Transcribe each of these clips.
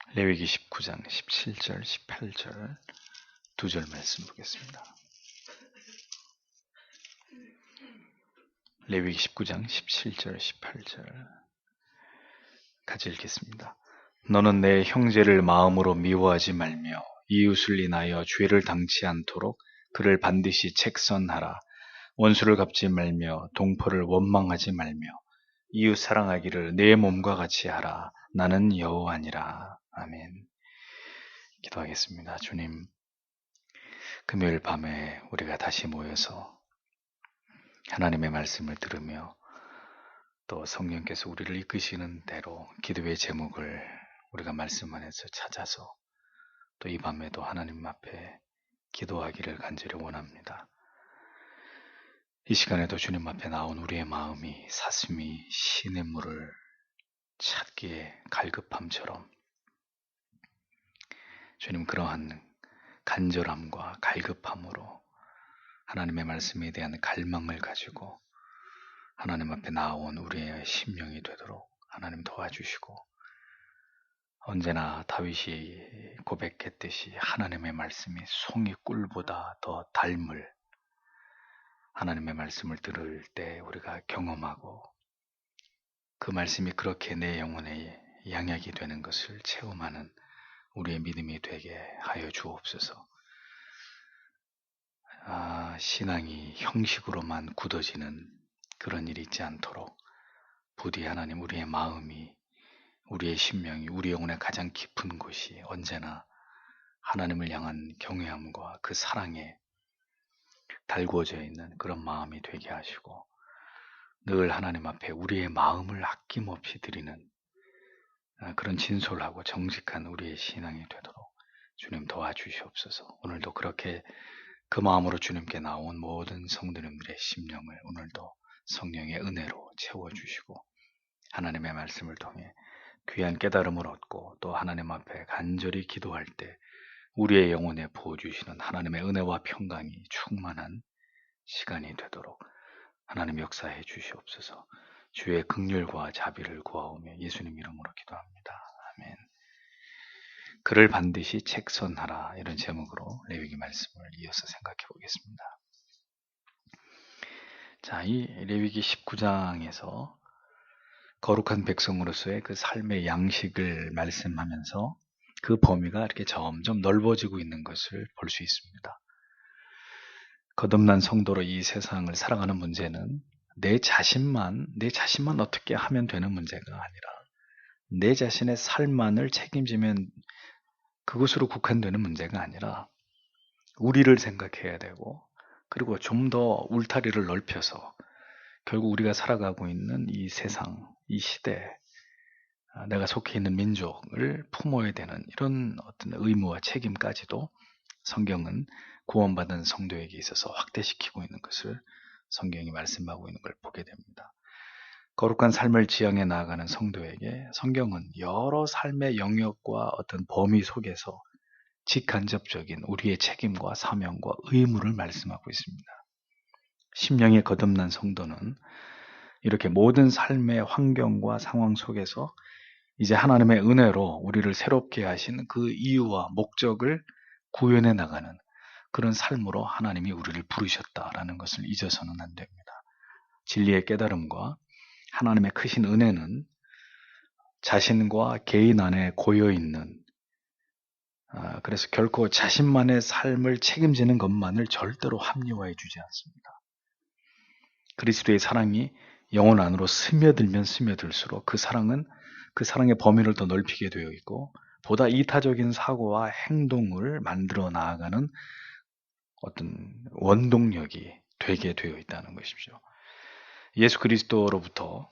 레위기 19장 17절, 18절 두 절 말씀 보겠습니다. 레위기 19장 17절, 18절 같이 읽겠습니다. 너는 내 형제를 마음으로 미워하지 말며 이웃을 인하여 죄를 당치 않도록 그를 반드시 책선하라. 원수를 갚지 말며 동포를 원망하지 말며 이웃 사랑하기를 내 몸과 같이 하라. 나는 여호와니라. 아멘. 기도하겠습니다. 주님, 금요일 밤에 우리가 다시 모여서 하나님의 말씀을 들으며 또 성령께서 우리를 이끄시는 대로 기도의 제목을 우리가 말씀 안에서 찾아서 또 이 밤에도 하나님 앞에 기도하기를 간절히 원합니다. 이 시간에도 주님 앞에 나온 우리의 마음이 사슴이 시냇물을 찾기에 갈급함처럼 주님 그러한 간절함과 갈급함으로 하나님의 말씀에 대한 갈망을 가지고 하나님 앞에 나온 우리의 심령이 되도록 하나님 도와주시고 언제나 다윗이 고백했듯이 하나님의 말씀이 송이 꿀보다 더 달물 하나님의 말씀을 들을 때 우리가 경험하고 그 말씀이 그렇게 내 영혼에 양약이 되는 것을 체험하는 우리의 믿음이 되게 하여 주옵소서. 신앙이 형식으로만 굳어지는 그런 일이 있지 않도록 부디 하나님 우리의 마음이 우리의 심령이 우리 영혼의 가장 깊은 곳이 언제나 하나님을 향한 경외함과 그 사랑에 달구어져 있는 그런 마음이 되게 하시고 늘 하나님 앞에 우리의 마음을 아낌없이 드리는 그런 진솔하고 정직한 우리의 신앙이 되도록 주님 도와주시옵소서. 오늘도 그렇게 그 마음으로 주님께 나온 모든 성도님들의 심령을 오늘도 성령의 은혜로 채워주시고 하나님의 말씀을 통해 귀한 깨달음을 얻고 또 하나님 앞에 간절히 기도할 때 우리의 영혼에 부어주시는 하나님의 은혜와 평강이 충만한 시간이 되도록 하나님 역사해 주시옵소서. 주의 긍휼과 자비를 구하오며 예수님 이름으로 기도합니다. 아멘. 그를 반드시 책선하라 이런 제목으로 레위기 말씀을 이어서 생각해 보겠습니다. 자, 이 레위기 19장에서 거룩한 백성으로서의 그 삶의 양식을 말씀하면서 그 범위가 이렇게 점점 넓어지고 있는 것을 볼 수 있습니다. 거듭난 성도로 이 세상을 살아가는 문제는 내 자신만 어떻게 하면 되는 문제가 아니라 내 자신의 삶만을 책임지면 그것으로 국한되는 문제가 아니라 우리를 생각해야 되고 그리고 좀 더 울타리를 넓혀서 결국 우리가 살아가고 있는 이 세상, 이 시대, 내가 속해 있는 민족을 품어야 되는 이런 어떤 의무와 책임까지도 성경은 구원받은 성도에게 있어서 확대시키고 있는 것을 성경이 말씀하고 있는 걸 보게 됩니다. 거룩한 삶을 지향해 나아가는 성도에게 성경은 여러 삶의 영역과 어떤 범위 속에서 직간접적인 우리의 책임과 사명과 의무를 말씀하고 있습니다. 심령이 거듭난 성도는 이렇게 모든 삶의 환경과 상황 속에서 이제 하나님의 은혜로 우리를 새롭게 하신 그 이유와 목적을 구현해 나가는 그런 삶으로 하나님이 우리를 부르셨다라는 것을 잊어서는 안 됩니다. 진리의 깨달음과 하나님의 크신 은혜는 자신과 개인 안에 고여있는 그래서 결코 자신만의 삶을 책임지는 것만을 절대로 합리화해 주지 않습니다. 그리스도의 사랑이 영혼 안으로 스며들면 스며들수록 그 사랑은 그 사랑의 범위를 더 넓히게 되어 있고 보다 이타적인 사고와 행동을 만들어 나아가는 어떤 원동력이 되게 되어 있다는 것이죠. 예수 그리스도로부터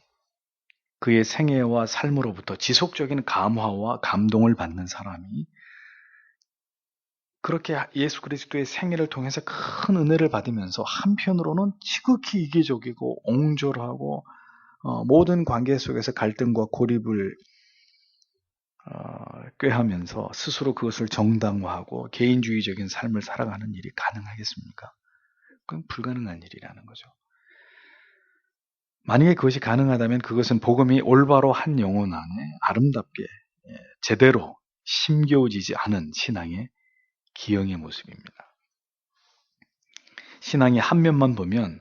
그의 생애와 삶으로부터 지속적인 감화와 감동을 받는 사람이 그렇게 예수 그리스도의 생애를 통해서 큰 은혜를 받으면서 한편으로는 지극히 이기적이고 옹졸하고 모든 관계 속에서 갈등과 고립을 꾀하면서 스스로 그것을 정당화하고 개인주의적인 삶을 살아가는 일이 가능하겠습니까? 그건 불가능한 일이라는 거죠. 만약에 그것이 가능하다면 그것은 복음이 올바로 한 영혼 안에 아름답게 제대로 심겨워지지 않은 신앙의 기형의 모습입니다. 신앙의 한 면만 보면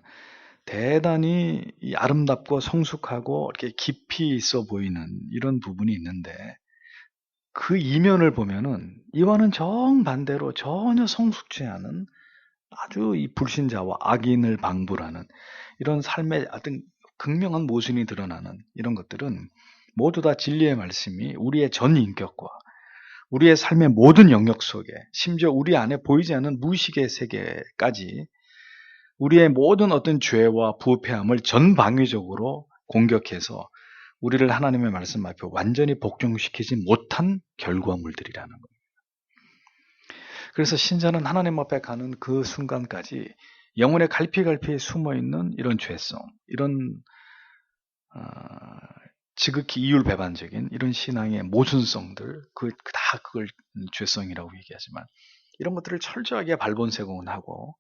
대단히 아름답고 성숙하고 이렇게 깊이 있어 보이는 이런 부분이 있는데, 그 이면을 보면은 이와는 정반대로 전혀 성숙지 않은 아주 이 불신자와 악인을 방불하는 이런 삶의 어떤 극명한 모순이 드러나는 이런 것들은 모두 다 진리의 말씀이 우리의 전 인격과 우리의 삶의 모든 영역 속에, 심지어 우리 안에 보이지 않는 무의식의 세계까지 우리의 모든 어떤 죄와 부패함을 전방위적으로 공격해서 우리를 하나님의 말씀 앞에 완전히 복종시키지 못한 결과물들이라는 거예요. 그래서 신자는 하나님 앞에 가는 그 순간까지 영혼의 갈피갈피에 숨어있는 이런 죄성, 이런 지극히 이율배반적인 이런 신앙의 모순성들, 다 그걸 죄성이라고 얘기하지만, 이런 것들을 철저하게 발본색원하고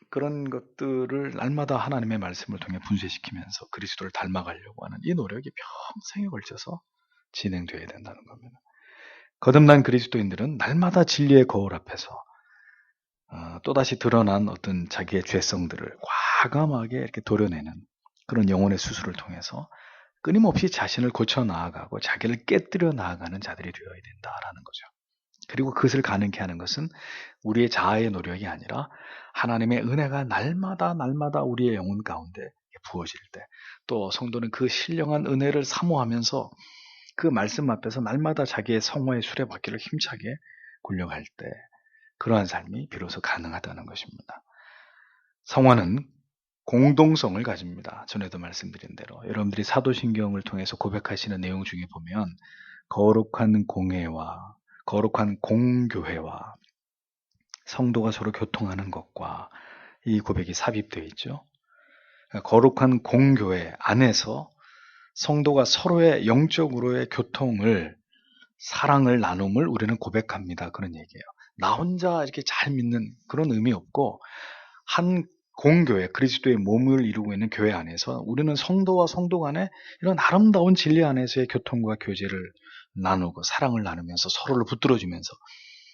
그런 것들을 날마다 하나님의 말씀을 통해 분쇄시키면서 그리스도를 닮아가려고 하는 이 노력이 평생에 걸쳐서 진행되어야 된다는 겁니다. 거듭난 그리스도인들은 날마다 진리의 거울 앞에서 또다시 드러난 어떤 자기의 죄성들을 과감하게 이렇게 도려내는 그런 영혼의 수술을 통해서 끊임없이 자신을 고쳐 나아가고 자기를 깨뜨려 나아가는 자들이 되어야 된다라는 거죠. 그리고 그것을 가능케 하는 것은 우리의 자아의 노력이 아니라 하나님의 은혜가 날마다 우리의 영혼 가운데 부어질 때, 또 성도는 그 신령한 은혜를 사모하면서 그 말씀 앞에서 날마다 자기의 성화의 수레바퀴를 힘차게 굴려갈 때, 그러한 삶이 비로소 가능하다는 것입니다. 성화는 공동성을 가집니다. 전에도 말씀드린 대로 여러분들이 사도신경을 통해서 고백하시는 내용 중에 보면 거룩한 공회와 거룩한 공교회와 성도가 서로 교통하는 것과 이 고백이 삽입되어 있죠. 거룩한 공교회 안에서 성도가 서로의 영적으로의 교통을, 사랑을, 나눔을 우리는 고백합니다. 그런 얘기예요. 나 혼자 이렇게 잘 믿는 그런 의미 없고, 한 공교회, 그리스도의 몸을 이루고 있는 교회 안에서 우리는 성도와 성도 간에 이런 아름다운 진리 안에서의 교통과 교제를 나누고 사랑을 나누면서 서로를 붙들어주면서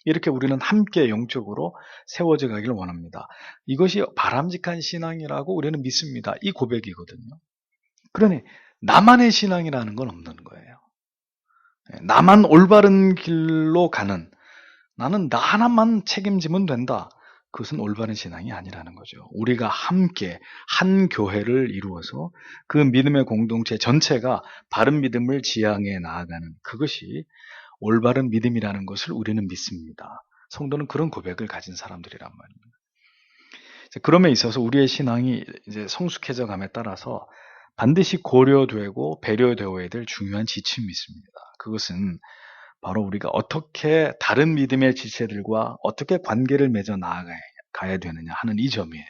이렇게 우리는 함께 영적으로 세워져 가기를 원합니다. 이것이 바람직한 신앙이라고 우리는 믿습니다. 이 고백이거든요. 그러니 나만의 신앙이라는 건 없는 거예요. 나만 올바른 길로 가는, 나는 나 하나만 책임지면 된다. 그것은 올바른 신앙이 아니라는 거죠. 우리가 함께 한 교회를 이루어서 그 믿음의 공동체 전체가 바른 믿음을 지향해 나아가는, 그것이 올바른 믿음이라는 것을 우리는 믿습니다. 성도는 그런 고백을 가진 사람들이란 말입니다. 그럼에 있어서 우리의 신앙이 이제 성숙해져 감에 따라서 반드시 고려되고 배려되어야 될 중요한 지침이 있습니다. 그것은 바로 우리가 어떻게 다른 믿음의 지체들과 어떻게 관계를 맺어 나아가야 되느냐 하는 이 점이에요.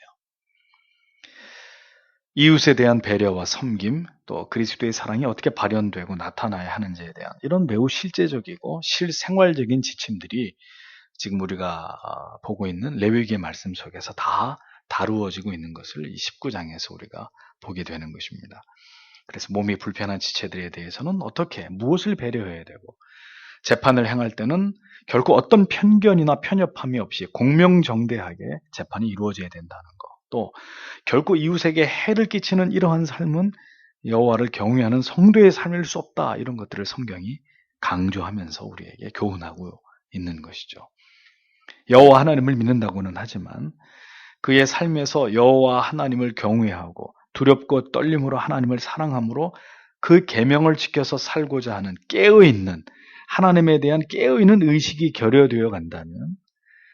이웃에 대한 배려와 섬김, 또 그리스도의 사랑이 어떻게 발현되고 나타나야 하는지에 대한 이런 매우 실제적이고 실생활적인 지침들이 지금 우리가 보고 있는 레위기의 말씀 속에서 다 다루어지고 있는 것을 이 19장에서 우리가 보게 되는 것입니다. 그래서 몸이 불편한 지체들에 대해서는 어떻게, 무엇을 배려해야 되고, 재판을 행할 때는 결코 어떤 편견이나 편협함이 없이 공명정대하게 재판이 이루어져야 된다는 것, 또 결코 이웃에게 해를 끼치는 이러한 삶은 여호와를 경외하는 성도의 삶일 수 없다, 이런 것들을 성경이 강조하면서 우리에게 교훈하고 있는 것이죠. 여호와 하나님을 믿는다고는 하지만 그의 삶에서 여호와 하나님을 경외하고 두렵고 떨림으로 하나님을 사랑함으로 그 계명을 지켜서 살고자 하는 깨어있는, 하나님에 대한 깨어있는 의식이 결여되어 간다면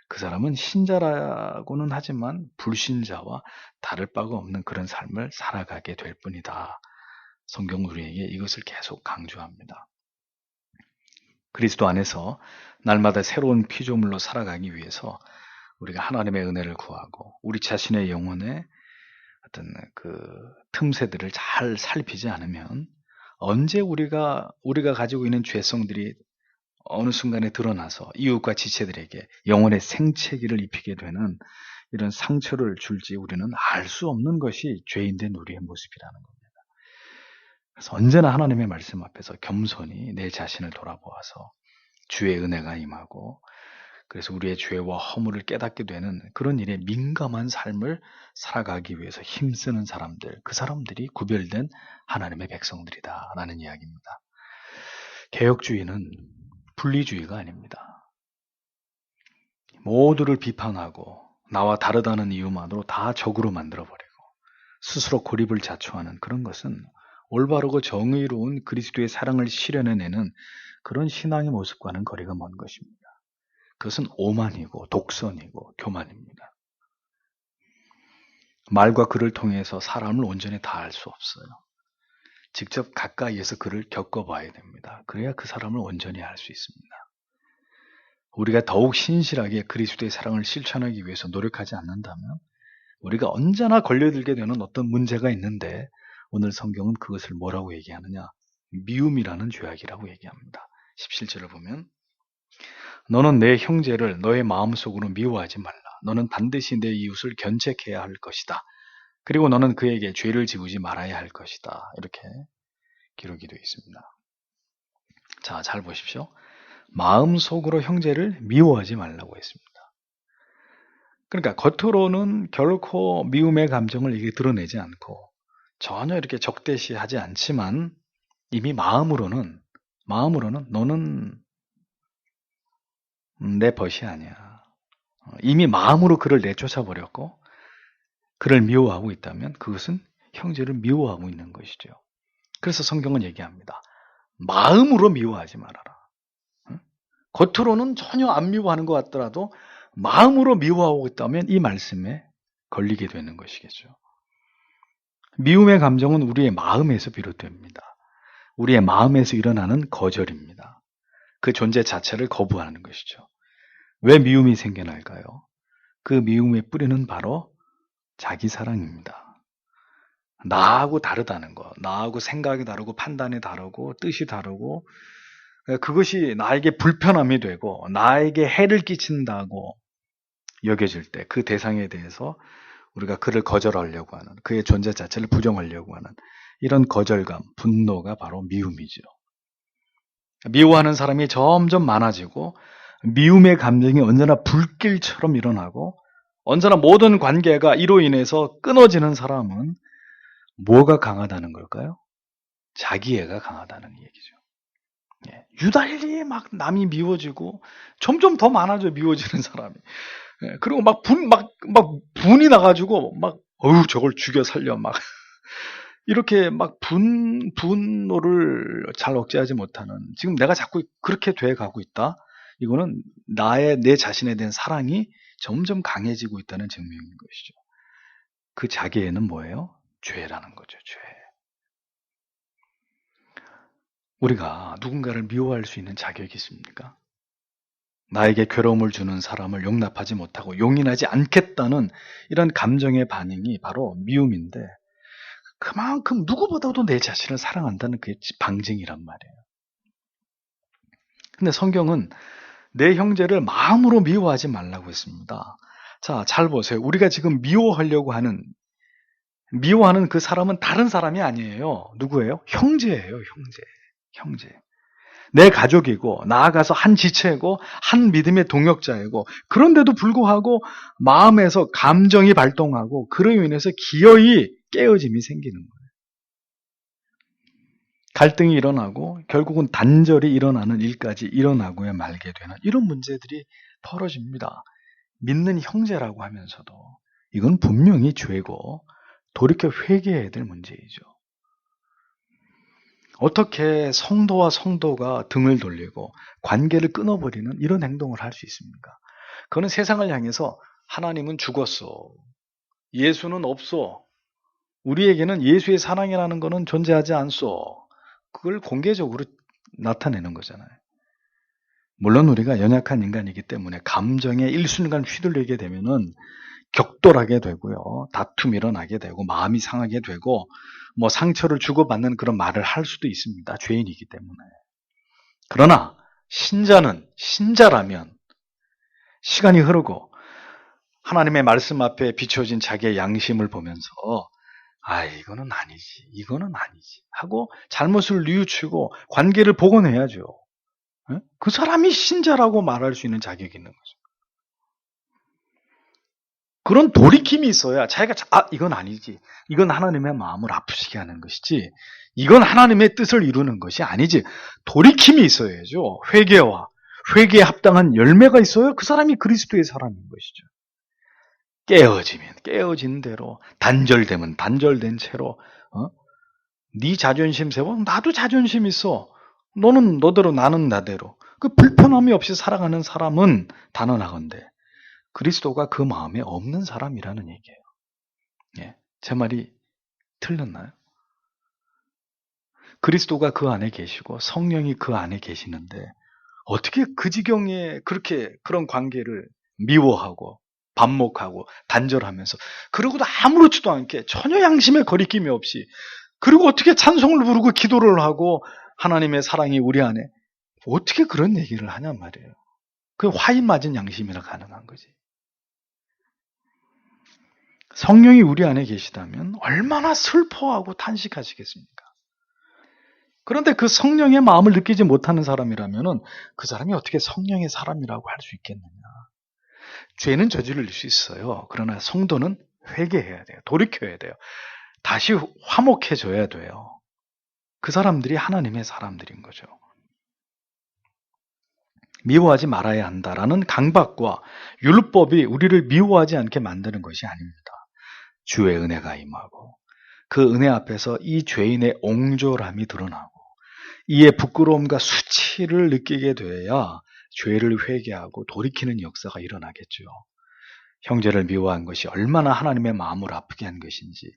그 사람은 신자라고는 하지만 불신자와 다를 바가 없는 그런 삶을 살아가게 될 뿐이다. 성경은 우리에게 이것을 계속 강조합니다. 그리스도 안에서 날마다 새로운 피조물로 살아가기 위해서 우리가 하나님의 은혜를 구하고 우리 자신의 영혼에 어떤 그 틈새들을 잘 살피지 않으면 언제 우리가 가지고 있는 죄성들이 어느 순간에 드러나서 이웃과 지체들에게 영혼의 생채기를 입히게 되는 이런 상처를 줄지 우리는 알 수 없는 것이 죄인된 우리의 모습이라는 겁니다. 그래서 언제나 하나님의 말씀 앞에서 겸손히 내 자신을 돌아보아서 주의 은혜가 임하고, 그래서 우리의 죄와 허물을 깨닫게 되는 그런 일에 민감한 삶을 살아가기 위해서 힘쓰는 사람들, 그 사람들이 구별된 하나님의 백성들이다라는 이야기입니다. 개혁주의는 분리주의가 아닙니다. 모두를 비판하고 나와 다르다는 이유만으로 다 적으로 만들어버리고 스스로 고립을 자초하는 그런 것은 올바르고 정의로운 그리스도의 사랑을 실현해내는 그런 신앙의 모습과는 거리가 먼 것입니다. 그것은 오만이고 독선이고 교만입니다. 말과 글을 통해서 사람을 온전히 다 알 수 없어요. 직접 가까이에서 그를 겪어봐야 됩니다. 그래야 그 사람을 온전히 알 수 있습니다. 우리가 더욱 신실하게 그리스도의 사랑을 실천하기 위해서 노력하지 않는다면 우리가 언제나 걸려들게 되는 어떤 문제가 있는데, 오늘 성경은 그것을 뭐라고 얘기하느냐? 미움이라는 죄악이라고 얘기합니다. 17절을 보면 너는 내 형제를 너의 마음속으로 미워하지 말라. 너는 반드시 내 이웃을 견책해야 할 것이다. 그리고 너는 그에게 죄를 지우지 말아야 할 것이다. 이렇게 기록이 되어 있습니다. 자, 잘 보십시오. 마음속으로 형제를 미워하지 말라고 했습니다. 그러니까 겉으로는 결코 미움의 감정을 이게 드러내지 않고 전혀 이렇게 적대시하지 않지만 이미 마음으로는 너는 내 벗이 아니야. 이미 마음으로 그를 내쫓아 버렸고 그를 미워하고 있다면 그것은 형제를 미워하고 있는 것이죠. 그래서 성경은 얘기합니다. 마음으로 미워하지 말아라. 겉으로는 전혀 안 미워하는 것 같더라도 마음으로 미워하고 있다면 이 말씀에 걸리게 되는 것이겠죠. 미움의 감정은 우리의 마음에서 비롯됩니다. 우리의 마음에서 일어나는 거절입니다. 그 존재 자체를 거부하는 것이죠. 왜 미움이 생겨날까요? 그 미움의 뿌리는 바로 자기 사랑입니다. 나하고 다르다는 것, 나하고 생각이 다르고 판단이 다르고 뜻이 다르고 그것이 나에게 불편함이 되고 나에게 해를 끼친다고 여겨질 때 그 대상에 대해서 우리가 그를 거절하려고 하는, 그의 존재 자체를 부정하려고 하는 이런 거절감, 분노가 바로 미움이죠. 미워하는 사람이 점점 많아지고 미움의 감정이 언제나 불길처럼 일어나고 언제나 모든 관계가 이로 인해서 끊어지는 사람은 뭐가 강하다는 걸까요? 자기애가 강하다는 얘기죠. 유달리 막 남이 미워지고 점점 더 많아져, 미워지는 사람이. 그리고 막 분이 나가지고 어휴, 저걸 죽여 살려 이렇게 분노를 잘 억제하지 못하는, 지금 내가 자꾸 그렇게 돼 가고 있다. 이거는 내 자신에 대한 사랑이 점점 강해지고 있다는 증명인 것이죠. 그 자기애는 뭐예요? 죄라는 거죠, 죄. 우리가 누군가를 미워할 수 있는 자격이 있습니까? 나에게 괴로움을 주는 사람을 용납하지 못하고 용인하지 않겠다는 이런 감정의 반응이 바로 미움인데, 그만큼 누구보다도 내 자신을 사랑한다는 그게 방증이란 말이에요. 근데 성경은 내 형제를 마음으로 미워하지 말라고 했습니다. 자, 잘 보세요. 우리가 지금 미워하는 그 사람은 다른 사람이 아니에요. 누구예요? 형제예요, 형제. 내 가족이고 나아가서 한 지체고 한 믿음의 동역자이고, 그런데도 불구하고 마음에서 감정이 발동하고 그로 인해서 기어이 깨어짐이 생기는 거예요. 갈등이 일어나고 결국은 단절이 일어나는 일까지 일어나고야 말게 되는 이런 문제들이 벌어집니다. 믿는 형제라고 하면서도 이건 분명히 죄고 돌이켜 회개해야 될 문제이죠. 어떻게 성도와 성도가 등을 돌리고 관계를 끊어버리는 이런 행동을 할 수 있습니까? 그거는 세상을 향해서 하나님은 죽었어, 예수는 없어, 우리에게는 예수의 사랑이라는 것은 존재하지 않소, 그걸 공개적으로 나타내는 거잖아요. 물론 우리가 연약한 인간이기 때문에 감정에 일순간 휘둘리게 되면은 격돌하게 되고요, 다툼이 일어나게 되고 마음이 상하게 되고 상처를 주고받는 그런 말을 할 수도 있습니다. 죄인이기 때문에. 그러나 신자라면 시간이 흐르고 하나님의 말씀 앞에 비춰진 자기의 양심을 보면서 이거는 아니지. 이거는 아니지. 하고 잘못을 뉘우치고 관계를 복원해야죠. 예? 그 사람이 신자라고 말할 수 있는 자격이 있는 거죠. 그런 돌이킴이 있어야 자기가 이건 아니지. 이건 하나님의 마음을 아프시게 하는 것이지. 이건 하나님의 뜻을 이루는 것이 아니지. 돌이킴이 있어야죠. 회개에 합당한 열매가 있어야 그 사람이 그리스도의 사람인 것이죠. 깨어지면 깨어진 대로, 단절되면 단절된 채로, 네 자존심 세워? 나도 자존심 있어. 너는 너대로, 나는 나대로. 그 불편함이 없이 살아가는 사람은 단언하건대 그리스도가 그 마음에 없는 사람이라는 얘기예요. 예, 제 말이 틀렸나요? 그리스도가 그 안에 계시고 성령이 그 안에 계시는데 어떻게 그 지경에 그런 관계를 미워하고 반목하고 단절하면서, 그러고도 아무렇지도 않게 전혀 양심의 거리낌이 없이, 그리고 어떻게 찬송을 부르고 기도를 하고 하나님의 사랑이 우리 안에, 어떻게 그런 얘기를 하냐 말이에요. 그 화인 맞은 양심이라 가능한 거지. 성령이 우리 안에 계시다면 얼마나 슬퍼하고 탄식하시겠습니까? 그런데 그 성령의 마음을 느끼지 못하는 사람이라면 그 사람이 어떻게 성령의 사람이라고 할 수 있겠느냐. 죄는 저지를 수 있어요. 그러나 성도는 회개해야 돼요. 돌이켜야 돼요. 다시 화목해져야 돼요. 그 사람들이 하나님의 사람들인 거죠. 미워하지 말아야 한다라는 강박과 율법이 우리를 미워하지 않게 만드는 것이 아닙니다. 주의 은혜가 임하고 그 은혜 앞에서 이 죄인의 옹졸함이 드러나고 이의 부끄러움과 수치를 느끼게 돼야 죄를 회개하고 돌이키는 역사가 일어나겠죠. 형제를 미워한 것이 얼마나 하나님의 마음을 아프게 한 것인지,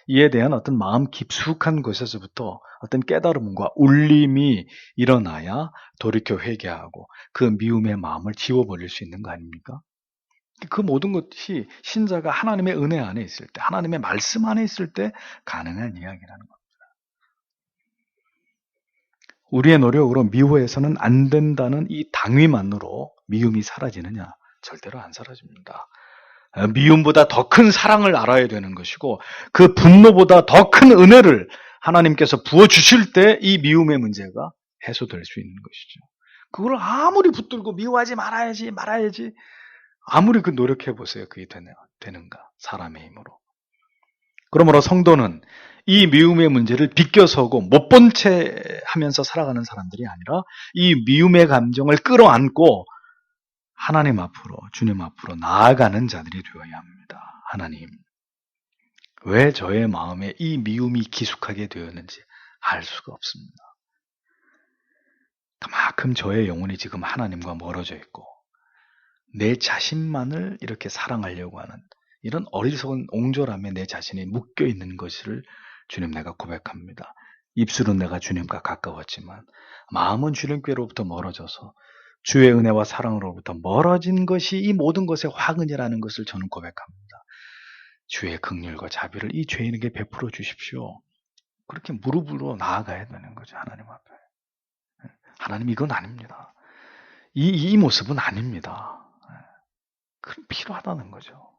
이에 대한 어떤 마음 깊숙한 곳에서부터 어떤 깨달음과 울림이 일어나야 돌이켜 회개하고 그 미움의 마음을 지워버릴 수 있는 거 아닙니까? 그 모든 것이 신자가 하나님의 은혜 안에 있을 때, 하나님의 말씀 안에 있을 때 가능한 이야기라는 겁니다. 우리의 노력으로 미워해서는 안 된다는 이 당위만으로 미움이 사라지느냐? 절대로 안 사라집니다. 미움보다 더 큰 사랑을 알아야 되는 것이고, 그 분노보다 더 큰 은혜를 하나님께서 부어주실 때 이 미움의 문제가 해소될 수 있는 것이죠. 그걸 아무리 붙들고 미워하지 말아야지 아무리 노력해 보세요. 그게 되는가? 사람의 힘으로. 그러므로 성도는 이 미움의 문제를 비껴서고 못 본 채 하면서 살아가는 사람들이 아니라 이 미움의 감정을 끌어안고 하나님 앞으로, 주님 앞으로 나아가는 자들이 되어야 합니다. 하나님, 왜 저의 마음에 이 미움이 기숙하게 되었는지 알 수가 없습니다. 그만큼 저의 영혼이 지금 하나님과 멀어져 있고 내 자신만을 이렇게 사랑하려고 하는 이런 어리석은 옹졸함에 내 자신이 묶여 있는 것을 주님, 내가 고백합니다. 입술은 내가 주님과 가까웠지만 마음은 주님께로부터 멀어져서 주의 은혜와 사랑으로부터 멀어진 것이 이 모든 것의 화근이라는 것을 저는 고백합니다. 주의 긍휼과 자비를 이 죄인에게 베풀어 주십시오. 그렇게 무릎으로 나아가야 되는 거죠. 하나님 앞에. 하나님, 이건 아닙니다. 이 모습은 아닙니다. 그럼 필요하다는 거죠.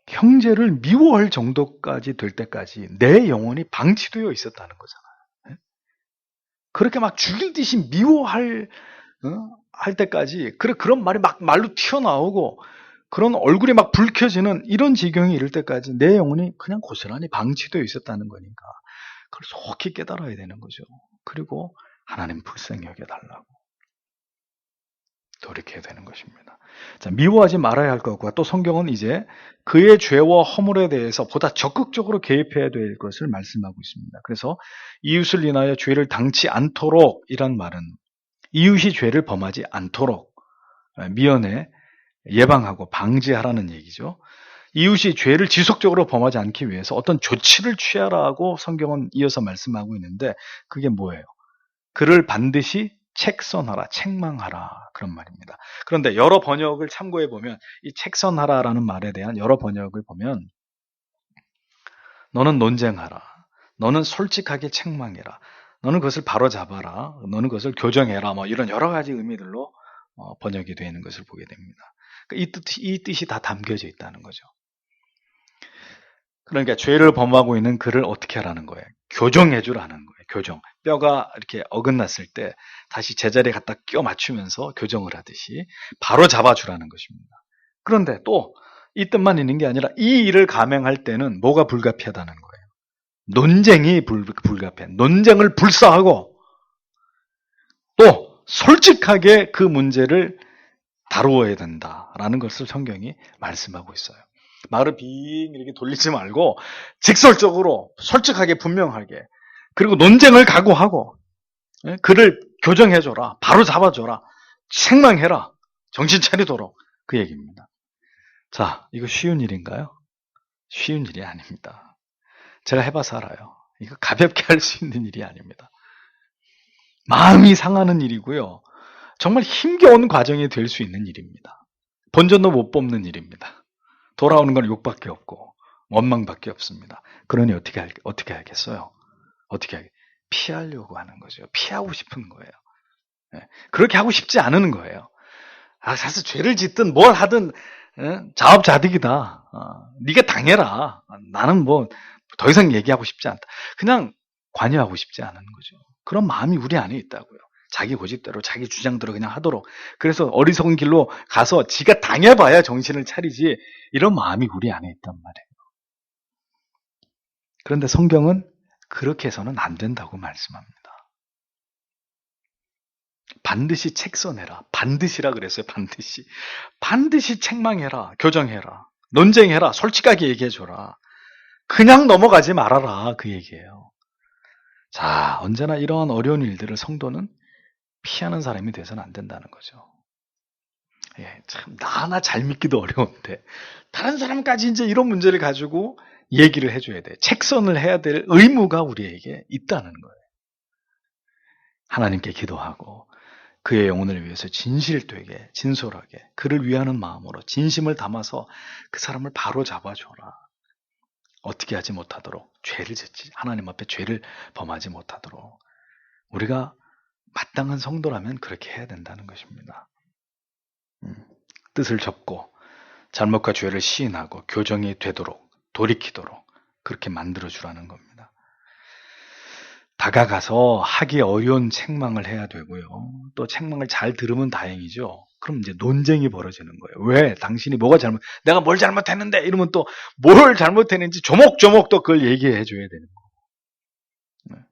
형제를 미워할 정도까지 될 때까지 내 영혼이 방치되어 있었다는 거잖아요. 그렇게 막 죽일 듯이 미워할 할 때까지 그런 말이 막 말로 튀어나오고 그런 얼굴이 막 붉혀지는 이런 지경이 이를 때까지 내 영혼이 그냥 고스란히 방치되어 있었다는 거니까 그걸 속히 깨달아야 되는 거죠. 그리고 하나님 불쌍히 여겨달라고 돌이켜야 되는 것입니다. 자, 미워하지 말아야 할 것과 또 성경은 이제 그의 죄와 허물에 대해서 보다 적극적으로 개입해야 될 것을 말씀하고 있습니다. 그래서 이웃을 인하여 죄를 당치 않도록 이란 말은 이웃이 죄를 범하지 않도록 미연에 예방하고 방지하라는 얘기죠. 이웃이 죄를 지속적으로 범하지 않기 위해서 어떤 조치를 취하라고 성경은 이어서 말씀하고 있는데 그게 뭐예요? 그를 반드시 책선하라, 책망하라 그런 말입니다. 그런데 여러 번역을 참고해 보면 이 책선하라라는 말에 대한 여러 번역을 보면 너는 논쟁하라, 너는 솔직하게 책망해라, 너는 그것을 바로잡아라, 너는 그것을 교정해라, 뭐 이런 여러 가지 의미들로 번역이 되어 있는 것을 보게 됩니다. 이 뜻이 다 담겨져 있다는 거죠. 그러니까 죄를 범하고 있는 그를 어떻게 하라는 거예요? 교정해 주라는 거예요. 교정. 뼈가 이렇게 어긋났을 때 다시 제자리에 갖다 끼워 맞추면서 교정을 하듯이 바로 잡아주라는 것입니다. 그런데 또 이 뜻만 있는 게 아니라 이 일을 감행할 때는 뭐가 불가피하다는 거예요? 논쟁이 불가피해. 논쟁을 불사하고 또 솔직하게 그 문제를 다루어야 된다라는 것을 성경이 말씀하고 있어요. 말을 빙 이렇게 돌리지 말고 직설적으로 솔직하게 분명하게 그리고 논쟁을 각오하고 그를 교정해줘라. 바로 잡아줘라. 책망해라. 정신 차리도록 그 얘기입니다. 자, 이거 쉬운 일인가요? 쉬운 일이 아닙니다. 제가 해봐서 알아요. 이거 가볍게 할 수 있는 일이 아닙니다. 마음이 상하는 일이고요. 정말 힘겨운 과정이 될 수 있는 일입니다. 본전도 못 뽑는 일입니다. 돌아오는 건 욕밖에 없고 원망밖에 없습니다. 그러니 어떻게 하겠어요? 피하려고 하는 거죠. 피하고 싶은 거예요. 그렇게 하고 싶지 않은 거예요. 사실 죄를 짓든 뭘 하든 자업자득이다. 네가 당해라. 나는 뭐 더 이상 얘기하고 싶지 않다. 그냥 관여하고 싶지 않은 거죠. 그런 마음이 우리 안에 있다고요. 자기 고집대로 자기 주장대로 그냥 하도록. 그래서 어리석은 길로 가서 지가 당해봐야 정신을 차리지 이런 마음이 우리 안에 있단 말이에요. 그런데 성경은 그렇게 해서는 안 된다고 말씀합니다. 반드시 책 써내라. 반드시라 그랬어요. 반드시 책망해라. 교정해라. 논쟁해라. 솔직하게 얘기해줘라. 그냥 넘어가지 말아라. 그 얘기예요. 자, 언제나 이러한 어려운 일들을 성도는 피하는 사람이 돼서는 안 된다는 거죠. 참, 나 하나 잘 믿기도 어려운데, 다른 사람까지 이제 이런 문제를 가지고 얘기를 해줘야 돼. 책선을 해야 될 의무가 우리에게 있다는 거예요. 하나님께 기도하고, 그의 영혼을 위해서 진실되게, 진솔하게, 그를 위하는 마음으로 진심을 담아서 그 사람을 바로 잡아줘라. 어떻게 하지 못하도록, 하나님 앞에 죄를 범하지 못하도록. 우리가 마땅한 성도라면 그렇게 해야 된다는 것입니다. 뜻을 접고 잘못과 죄를 시인하고 교정이 되도록 돌이키도록 그렇게 만들어주라는 겁니다. 다가가서 하기 어려운 책망을 해야 되고요. 또 책망을 잘 들으면 다행이죠. 그럼 이제 논쟁이 벌어지는 거예요. 왜? 당신이 내가 뭘 잘못했는데 이러면 또 뭘 잘못했는지 조목조목 또 그걸 얘기해 줘야 되는 거예요.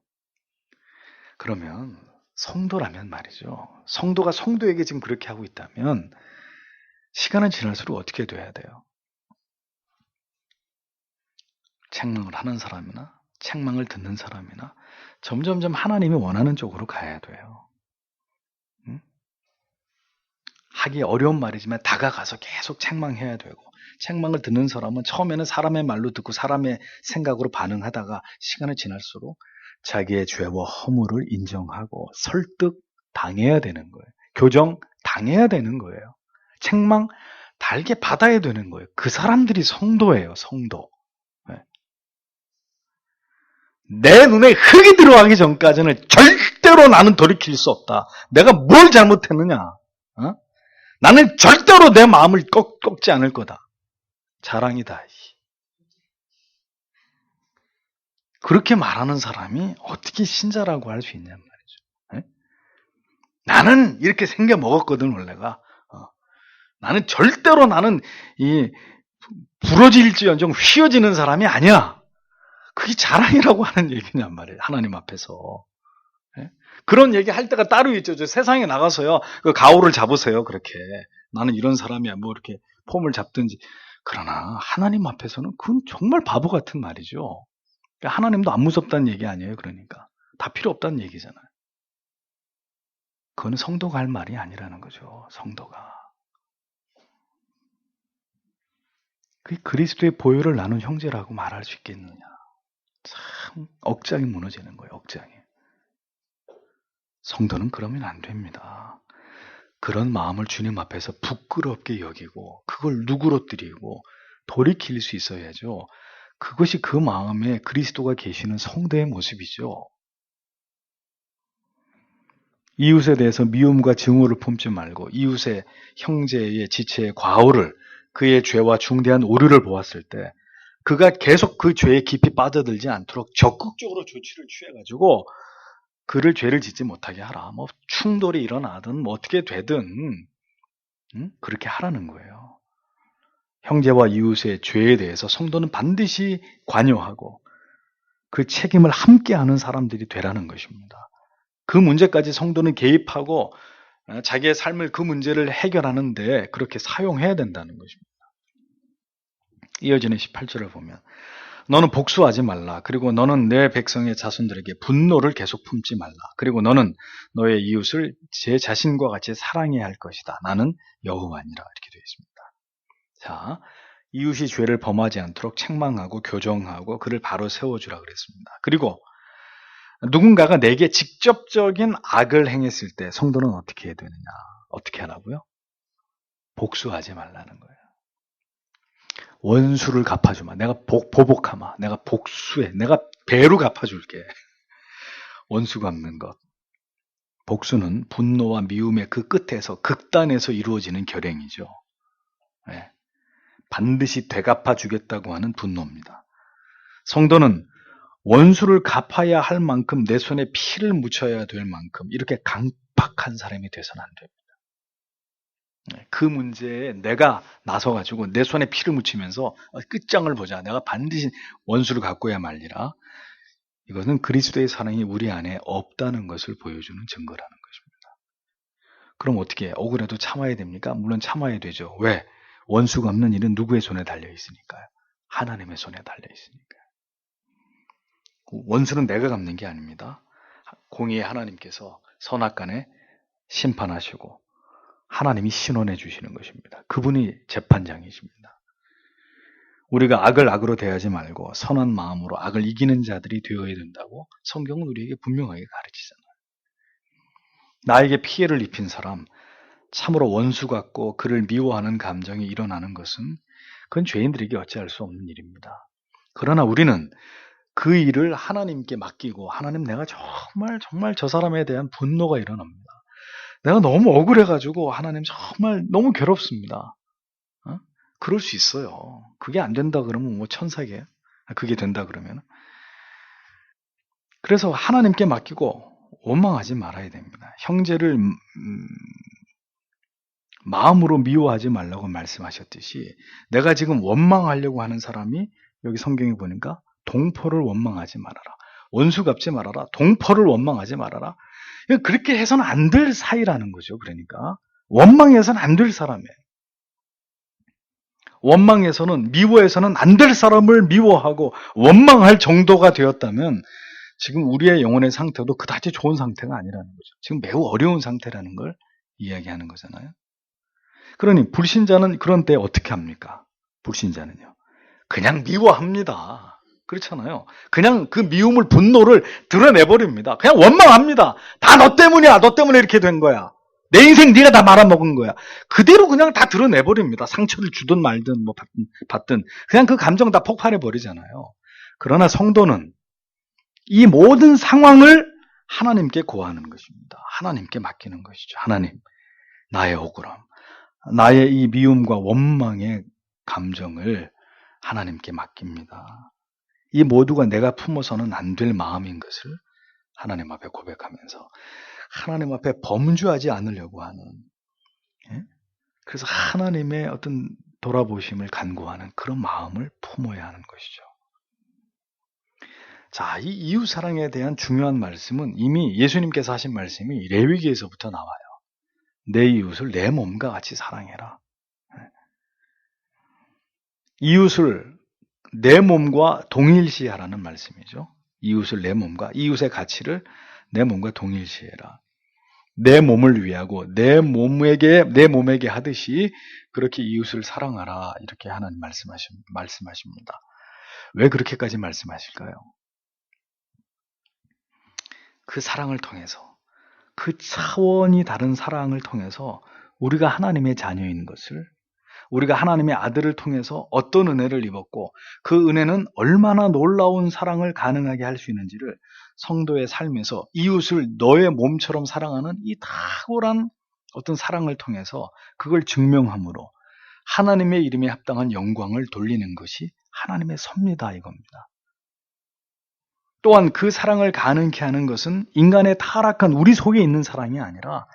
그러면 성도라면 말이죠. 성도가 성도에게 지금 그렇게 하고 있다면 시간은 지날수록 어떻게 돼야 돼요? 책망을 하는 사람이나 책망을 듣는 사람이나 점점점 하나님이 원하는 쪽으로 가야 돼요. 하기 어려운 말이지만 다가가서 계속 책망해야 되고 책망을 듣는 사람은 처음에는 사람의 말로 듣고 사람의 생각으로 반응하다가 시간이 지날수록 자기의 죄와 허물을 인정하고 설득 당해야 되는 거예요. 교정 당해야 되는 거예요. 책망 달게 받아야 되는 거예요. 그 사람들이 성도예요. 성도. 내 눈에 흙이 들어가기 전까지는 절대로 나는 돌이킬 수 없다. 내가 뭘 잘못했느냐? 나는 절대로 내 마음을 꺾지 않을 거다. 자랑이다. 그렇게 말하는 사람이 어떻게 신자라고 할 수 있냔 말이죠. 나는 이렇게 생겨 먹었거든 원래가. 나는 절대로 이 부러질지언정 휘어지는 사람이 아니야. 그게 자랑이라고 하는 얘기냔 말이에요. 하나님 앞에서. 그런 얘기 할 때가 따로 있죠. 세상에 나가서요. 그 가오를 잡으세요. 그렇게. 나는 이런 사람이야. 뭐 이렇게 폼을 잡든지. 그러나 하나님 앞에서는 그건 정말 바보 같은 말이죠. 하나님도 안 무섭다는 얘기 아니에요. 그러니까. 다 필요 없다는 얘기잖아요. 그건 성도가 할 말이 아니라는 거죠. 성도가. 그 그리스도의 보혈을 나눈 형제라고 말할 수 있겠느냐. 참 억장이 무너지는 거예요. 억장이. 성도는 그러면 안 됩니다. 그런 마음을 주님 앞에서 부끄럽게 여기고 그걸 누그러뜨리고 돌이킬 수 있어야죠. 그것이 그 마음에 그리스도가 계시는 성도의 모습이죠. 이웃에 대해서 미움과 증오를 품지 말고 이웃의 형제의 지체의 과오를 그의 죄와 중대한 오류를 보았을 때 그가 계속 그 죄에 깊이 빠져들지 않도록 적극적으로 조치를 취해가지고 그를 죄를 짓지 못하게 하라. 뭐 충돌이 일어나든 뭐 어떻게 되든 그렇게 하라는 거예요. 형제와 이웃의 죄에 대해서 성도는 반드시 관여하고 그 책임을 함께하는 사람들이 되라는 것입니다. 그 문제까지 성도는 개입하고 자기의 삶을 그 문제를 해결하는데 그렇게 사용해야 된다는 것입니다. 이어지는 18절을 보면 너는 복수하지 말라. 그리고 너는 내 백성의 자손들에게 분노를 계속 품지 말라. 그리고 너는 너의 이웃을 제 자신과 같이 사랑해야 할 것이다. 나는 여호와니라. 이렇게 되어 있습니다. 자, 이웃이 죄를 범하지 않도록 책망하고 교정하고 그를 바로 세워주라 그랬습니다. 그리고 누군가가 내게 직접적인 악을 행했을 때 성도는 어떻게 해야 되느냐? 어떻게 하라고요? 복수하지 말라는 거예요. 원수를 갚아주마. 내가 보복하마. 내가 복수해. 내가 배로 갚아줄게. 원수 갚는 것. 복수는 분노와 미움의 그 끝에서 극단에서 이루어지는 결행이죠. 네. 반드시 되갚아주겠다고 하는 분노입니다. 성도는 원수를 갚아야 할 만큼 내 손에 피를 묻혀야 될 만큼 이렇게 강팍한 사람이 돼서는 안 됩니다. 그 문제에 내가 나서가지고 내 손에 피를 묻히면서 끝장을 보자. 내가 반드시 원수를 갚고야 말리라. 이것은 그리스도의 사랑이 우리 안에 없다는 것을 보여주는 증거라는 것입니다. 그럼 어떻게 억울해도 참아야 됩니까? 물론 참아야 되죠. 왜? 원수 갚는 일은 누구의 손에 달려 있으니까요? 하나님의 손에 달려 있으니까요. 원수는 내가 갚는 게 아닙니다. 공의의 하나님께서 선악간에 심판하시고 하나님이 신원해 주시는 것입니다. 그분이 재판장이십니다. 우리가 악을 악으로 대하지 말고 선한 마음으로 악을 이기는 자들이 되어야 된다고 성경은 우리에게 분명하게 가르치잖아요. 나에게 피해를 입힌 사람, 참으로 원수 같고 그를 미워하는 감정이 일어나는 것은 그건 죄인들에게 어찌할 수 없는 일입니다. 그러나 우리는 그 일을 하나님께 맡기고 하나님 내가 정말 저 사람에 대한 분노가 일어납니다. 내가 너무 억울해가지고 하나님 정말 너무 괴롭습니다. 그럴 수 있어요. 그게 안 된다 그러면 뭐 천사게. 그게 된다 그러면. 그래서 하나님께 맡기고 원망하지 말아야 됩니다. 형제를 마음으로 미워하지 말라고 말씀하셨듯이 내가 지금 원망하려고 하는 사람이 여기 성경에 보니까 동포를 원망하지 말아라. 원수 갚지 말아라. 동포를 원망하지 말아라. 그렇게 해서는 안 될 사이라는 거죠. 그러니까 원망해서는 안 될 사람이에요. 원망해서는 미워해서는 안 될 사람을 미워하고 원망할 정도가 되었다면 지금 우리의 영혼의 상태도 그다지 좋은 상태가 아니라는 거죠. 지금 매우 어려운 상태라는 걸 이야기하는 거잖아요. 그러니 불신자는 그런 때 어떻게 합니까? 불신자는요. 그냥 미워합니다. 그렇잖아요. 그냥 그 미움을 분노를 드러내버립니다. 그냥 원망합니다. 다 너 때문이야. 너 때문에 이렇게 된 거야. 내 인생 네가 다 말아먹은 거야. 그대로 그냥 다 드러내버립니다. 상처를 주든 말든 뭐 받든 그냥 그 감정 다 폭발해버리잖아요. 그러나 성도는 이 모든 상황을 하나님께 고하는 것입니다. 하나님께 맡기는 것이죠. 하나님, 나의 억울함, 나의 이 미움과 원망의 감정을 하나님께 맡깁니다. 이 모두가 내가 품어서는 안 될 마음인 것을 하나님 앞에 고백하면서 하나님 앞에 범죄하지 않으려고 하는, 그래서 하나님의 어떤 돌아보심을 간구하는 그런 마음을 품어야 하는 것이죠. 자, 이 이웃 사랑에 대한 중요한 말씀은 이미 예수님께서 하신 말씀이 레위기에서부터 나와요. 내 이웃을 내 몸과 같이 사랑해라. 이웃을 내 몸과 동일시하라는 말씀이죠. 이웃을 내 몸과, 이웃의 가치를 내 몸과 동일시해라. 내 몸을 위하고 내 몸에게 하듯이 그렇게 이웃을 사랑하라. 이렇게 하나님 말씀하십니다. 왜 그렇게까지 말씀하실까요? 그 사랑을 통해서, 그 차원이 다른 사랑을 통해서 우리가 하나님의 자녀인 것을, 우리가 하나님의 아들을 통해서 어떤 은혜를 입었고 그 은혜는 얼마나 놀라운 사랑을 가능하게 할 수 있는지를 성도의 삶에서 이웃을 너의 몸처럼 사랑하는 이 탁월한 어떤 사랑을 통해서 그걸 증명함으로 하나님의 이름에 합당한 영광을 돌리는 것이 하나님의 섭니다 이겁니다. 또한 그 사랑을 가능케 하는 것은 인간의 타락한 우리 속에 있는 사랑이 아니라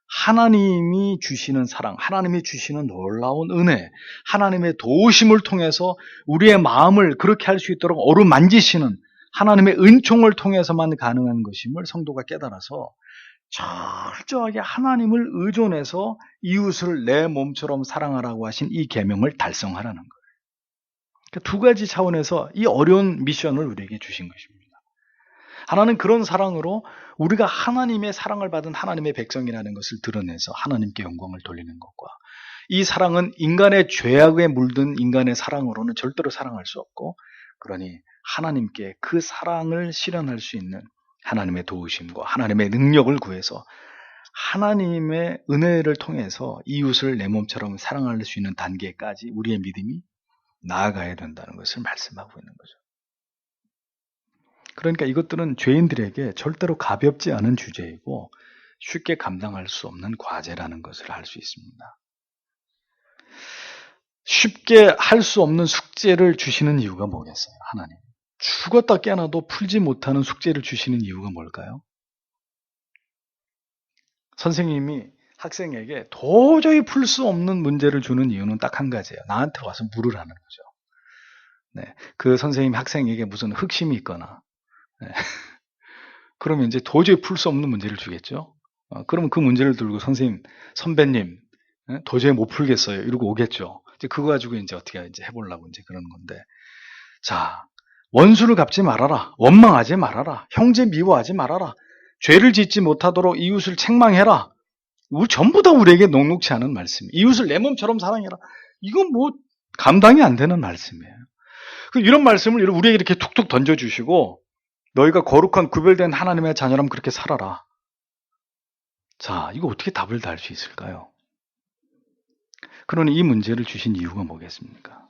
하나님이 주시는 사랑, 하나님이 주시는 놀라운 은혜, 하나님의 도우심을 통해서 우리의 마음을 그렇게 할 수 있도록 어루만지시는 하나님의 은총을 통해서만 가능한 것임을 성도가 깨달아서 철저하게 하나님을 의존해서 이웃을 내 몸처럼 사랑하라고 하신 이 계명을 달성하라는 거예요. 그러니까 두 가지 차원에서 이 어려운 미션을 우리에게 주신 것입니다. 하나는 그런 사랑으로 우리가 하나님의 사랑을 받은 하나님의 백성이라는 것을 드러내서 하나님께 영광을 돌리는 것과, 이 사랑은 인간의 죄악에 물든 인간의 사랑으로는 절대로 사랑할 수 없고, 그러니 하나님께 그 사랑을 실현할 수 있는 하나님의 도우심과 하나님의 능력을 구해서 하나님의 은혜를 통해서 이웃을 내 몸처럼 사랑할 수 있는 단계까지 우리의 믿음이 나아가야 된다는 것을 말씀하고 있는 거죠. 그러니까 이것들은 죄인들에게 절대로 가볍지 않은 주제이고 쉽게 감당할 수 없는 과제라는 것을 알 수 있습니다. 쉽게 할 수 없는 숙제를 주시는 이유가 뭐겠어요? 하나님. 죽었다 깨어나도 풀지 못하는 숙제를 주시는 이유가 뭘까요? 선생님이 학생에게 도저히 풀 수 없는 문제를 주는 이유는 딱 한 가지예요. 나한테 와서 물으라는 거죠. 네, 그 선생님이 학생에게 무슨 흑심이 있거나, 네, 그러면 이제 도저히 풀 수 없는 문제를 주겠죠. 그러면 그 문제를 들고 선생님, 선배님, 도저히 못 풀겠어요. 이러고 오겠죠. 이제 그거 가지고 이제 어떻게 이제 해보려고 이제 그러는 건데, 자, 원수를 갚지 말아라. 원망하지 말아라. 형제 미워하지 말아라. 죄를 짓지 못하도록 이웃을 책망해라. 우리 전부 다 우리에게 녹록치 않은 말씀. 이웃을 내 몸처럼 사랑해라. 이건 뭐 감당이 안 되는 말씀이에요. 이런 말씀을 우리에게 이렇게 툭툭 던져주시고, 너희가 거룩한 구별된 하나님의 자녀라면 그렇게 살아라. 자, 이거 어떻게 답을 달 수 있을까요? 그러니 이 문제를 주신 이유가 뭐겠습니까?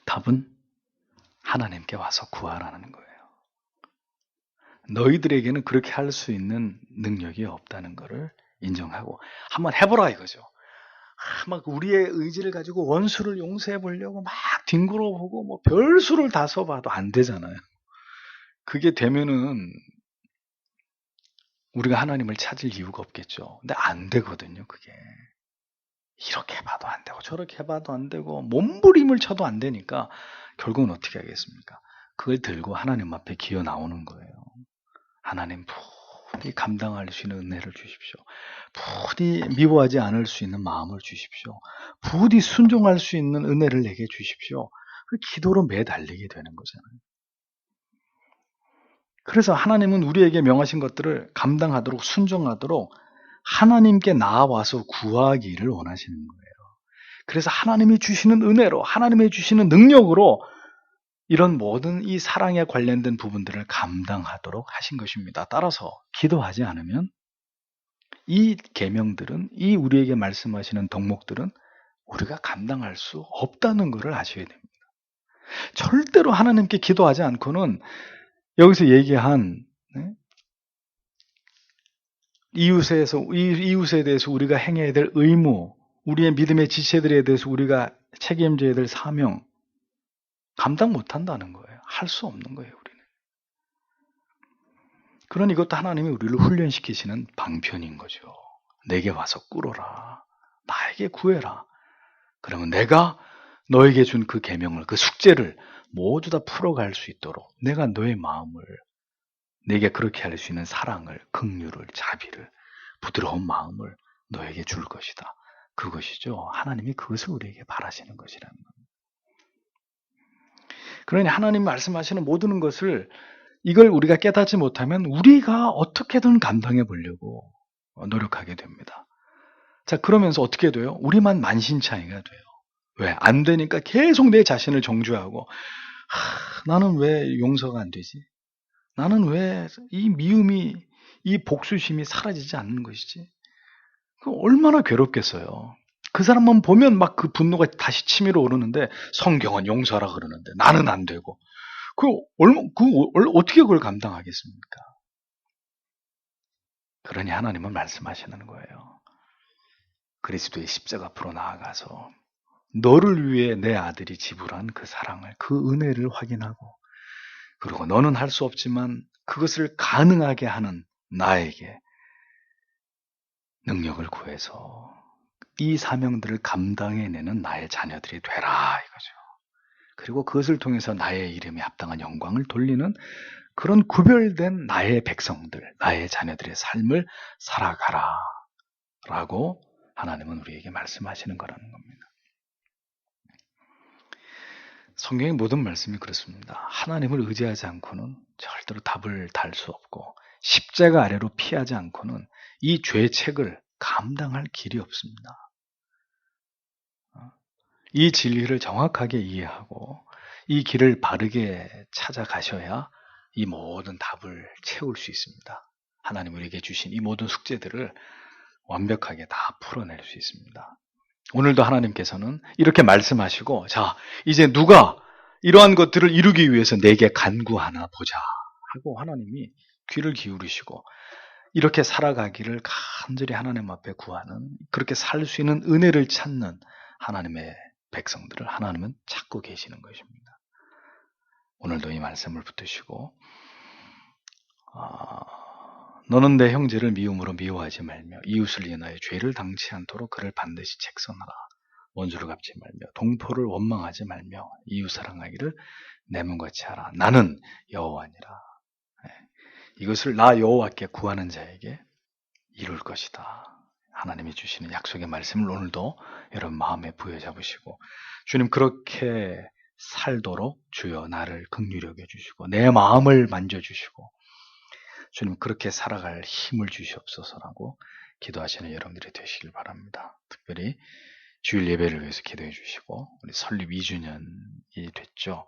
답은 하나님께 와서 구하라는 거예요. 너희들에게는 그렇게 할 수 있는 능력이 없다는 것을 인정하고 한번 해보라 이거죠. 막 우리의 의지를 가지고 원수를 용서해 보려고 막 뒹굴어보고 뭐 별수를 다 써봐도 안 되잖아요. 그게 되면은 우리가 하나님을 찾을 이유가 없겠죠. 근데 안 되거든요, 그게. 이렇게 해봐도 안 되고 저렇게 해봐도 안 되고 몸부림을 쳐도 안 되니까 결국은 어떻게 하겠습니까? 그걸 들고 하나님 앞에 기어 나오는 거예요. 하나님 부디 감당할 수 있는 은혜를 주십시오. 부디 미워하지 않을 수 있는 마음을 주십시오. 부디 순종할 수 있는 은혜를 내게 주십시오. 그 기도로 매달리게 되는 거잖아요. 그래서 하나님은 우리에게 명하신 것들을 감당하도록 순종하도록 하나님께 나아와서 구하기를 원하시는 거예요. 그래서 하나님이 주시는 은혜로, 하나님이 주시는 능력으로 이런 모든 이 사랑에 관련된 부분들을 감당하도록 하신 것입니다. 따라서 기도하지 않으면 이 계명들은, 이 우리에게 말씀하시는 덕목들은 우리가 감당할 수 없다는 것을 아셔야 됩니다. 절대로 하나님께 기도하지 않고는 여기서 얘기한 이웃에 대해서 우리가 행해야 될 의무, 우리의 믿음의 지체들에 대해서 우리가 책임져야 될 사명, 감당 못한다는 거예요. 할 수 없는 거예요, 우리는. 그러니 이것도 하나님이 우리를 훈련시키시는 방편인 거죠. 내게 와서 꿇어라. 나에게 구해라. 그러면 내가 너에게 준 그 계명을, 그 숙제를 모두 다 풀어갈 수 있도록 내가 너의 마음을, 내게 그렇게 할 수 있는 사랑을, 긍휼을, 자비를, 부드러운 마음을 너에게 줄 것이다. 그것이죠. 하나님이 그것을 우리에게 바라시는 것이라는 겁니다. 그러니 하나님 말씀하시는 모든 것을, 이걸 우리가 깨닫지 못하면 우리가 어떻게든 감당해 보려고 노력하게 됩니다. 자, 그러면서 어떻게 돼요? 우리만 만신창이가 돼요. 왜? 안 되니까 계속 내 자신을 정죄하고, 나는 왜 용서가 안 되지? 나는 왜 이 미움이, 이 복수심이 사라지지 않는 것이지? 얼마나 괴롭겠어요. 그 사람만 보면 막 그 분노가 다시 치밀어 오르는데, 성경은 용서하라 그러는데 나는 안 되고, 어떻게 그걸 감당하겠습니까? 그러니 하나님은 말씀하시는 거예요. 그리스도의 십자가 앞으로 나아가서 너를 위해 내 아들이 지불한 그 사랑을, 그 은혜를 확인하고, 그리고 너는 할 수 없지만 그것을 가능하게 하는 나에게 능력을 구해서 이 사명들을 감당해내는 나의 자녀들이 되라 이거죠. 그리고 그것을 통해서 나의 이름에 합당한 영광을 돌리는 그런 구별된 나의 백성들, 나의 자녀들의 삶을 살아가라 라고 하나님은 우리에게 말씀하시는 거라는 겁니다. 성경의 모든 말씀이 그렇습니다. 하나님을 의지하지 않고는 절대로 답을 달 수 없고, 십자가 아래로 피하지 않고는 이 죄책을 감당할 길이 없습니다. 이 진리를 정확하게 이해하고 이 길을 바르게 찾아가셔야 이 모든 답을 채울 수 있습니다. 하나님 우리에게 주신 이 모든 숙제들을 완벽하게 다 풀어낼 수 있습니다. 오늘도 하나님께서는 이렇게 말씀하시고, 자, 이제 누가 이러한 것들을 이루기 위해서 내게 간구하나 보자 하고 하나님이 귀를 기울이시고 이렇게 살아가기를 간절히 하나님 앞에 구하는, 그렇게 살 수 있는 은혜를 찾는 하나님의 백성들을 하나님은 찾고 계시는 것입니다. 오늘도 이 말씀을 붙드시고, 너는 내 형제를 미움으로 미워하지 말며 이웃을 인하여 죄를 당치 않도록 그를 반드시 책선하라. 원수를 갚지 말며 동포를 원망하지 말며 이웃 사랑하기를 내 몸같이 하라. 나는 여호와니라. 이것을 나 여호와께 구하는 자에게 이룰 것이다. 하나님이 주시는 약속의 말씀을 오늘도 여러분 마음에 부여잡으시고, 주님 그렇게 살도록 주여 나를 긍휼히 여겨주시고 내 마음을 만져주시고 주님 그렇게 살아갈 힘을 주시옵소서라고 기도하시는 여러분들이 되시길 바랍니다. 특별히 주일 예배를 위해서 기도해 주시고, 우리 설립 2주년이 됐죠.